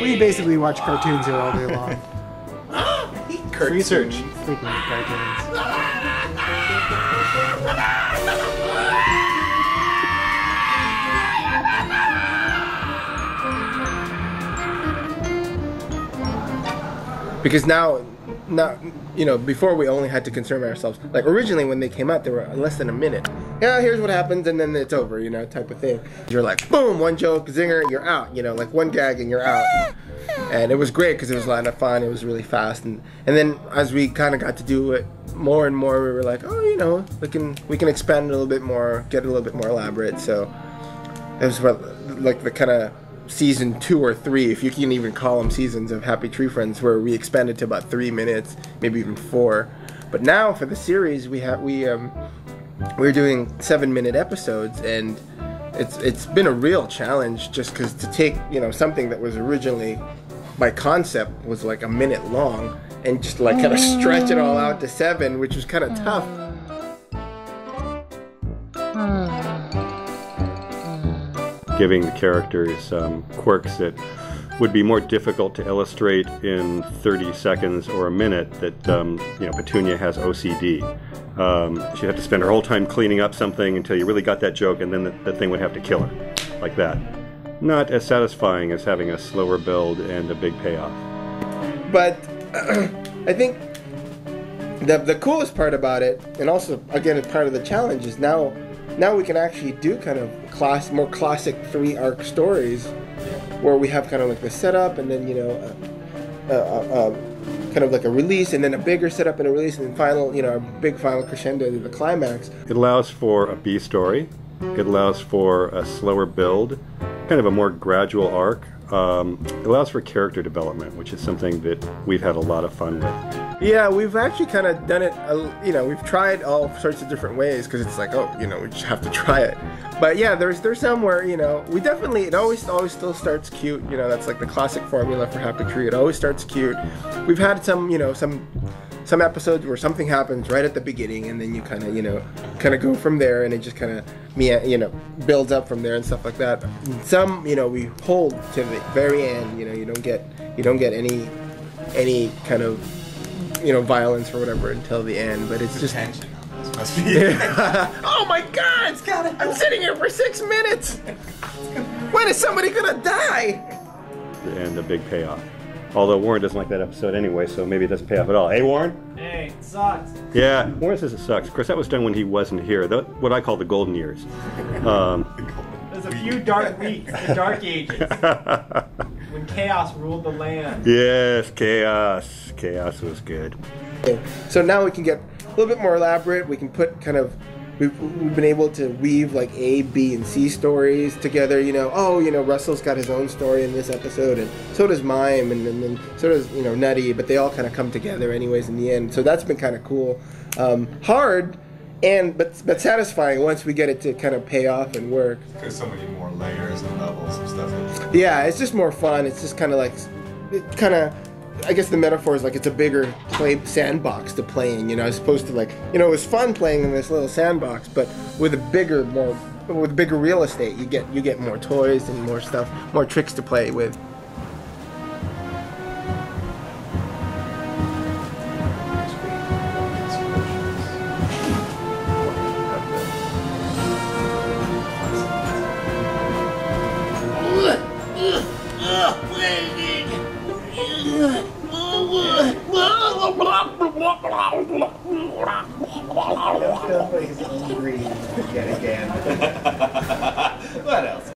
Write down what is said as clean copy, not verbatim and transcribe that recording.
We basically watch cartoons here all day long. Research. Freaking cartoons. Because now, you know, before we only had to concern ourselves. Like originally when they came out, they were less than a minute. Yeah, here's what happens, and then it's over, you know, type of thing. You're like, boom, one joke, zinger, you're out. You know, like one gag and you're out. And it was great because it was a lot of fun. It was really fast, and then as we kind of got to do it more and more, we were like, oh, you know, we can expand it a little bit more, get it a little bit more elaborate. So it was like the kind of season 2 or 3, if you can even call them seasons of Happy Tree Friends, where we expanded to about 3 minutes, maybe even 4. But now for the series, we're doing 7-minute episodes, and it's been a real challenge just because to take, you know, something that was originally by concept was like a minute long and just like kind of stretch it all out to 7, which was kind of tough. Giving the characters quirks that would be more difficult to illustrate in 30 seconds or a minute. That you know, Petunia has OCD. She'd have to spend her whole time cleaning up something until you really got that joke, and then the thing would have to kill her, like that. Not as satisfying as having a slower build and a big payoff. But I think the coolest part about it, and also again part of the challenge, is now we can actually do kind of more classic 3-arc stories, where we have kind of like the setup, and then, you know, kind of like a release, and then a bigger setup and a release, and then final, you know, a big final crescendo to the climax. It allows for a B story. It allows for a slower build, kind of a more gradual arc. It allows for character development, which is something that we've had a lot of fun with. Yeah, we've actually kind of done it, you know, we've tried all sorts of different ways, because it's like, oh, you know, we just have to try it. But yeah, there's some where, you know, we definitely, it always still starts cute, you know, that's like the classic formula for Happy Tree, it always starts cute. We've had some, you know, some episodes where something happens right at the beginning, and then you kind of, you know, go from there, and it just kind of, you know, builds up from there and stuff like that. Some, you know, we hold to the very end, you know, you don't get any kind of, you know, violence or whatever until the end, but it's just tension on this must be. Oh my God! I'm sitting here for 6 minutes. When is somebody gonna die? And a big payoff. Although Warren doesn't like that episode anyway, so maybe it doesn't pay off at all. Hey, Warren? Hey, it sucks. Yeah, Warren says it sucks. Of course, that was done when he wasn't here. What I call the golden years. There's a few dark weeks, the dark ages, when chaos ruled the land. Yes, chaos. Chaos was good. So now we can get a little bit more elaborate. We can put kind of, we've been able to weave like A, B, and C stories together. You know, oh, you know, Russell's got his own story in this episode, and so does Mime, and then so does, you know, Nutty. But they all kind of come together anyways in the end. So that's been kind of cool. Hard, but satisfying once we get it to kind of pay off and work. There's so many more layers and levels and stuff. Yeah, it's just more fun. It's just kind of like, I guess the metaphor is like it's a bigger sandbox to play in, you know, as opposed to like, you know, it was fun playing in this little sandbox, but with bigger real estate, you get more toys and more stuff, more tricks to play with. He's hungry yet again. What else?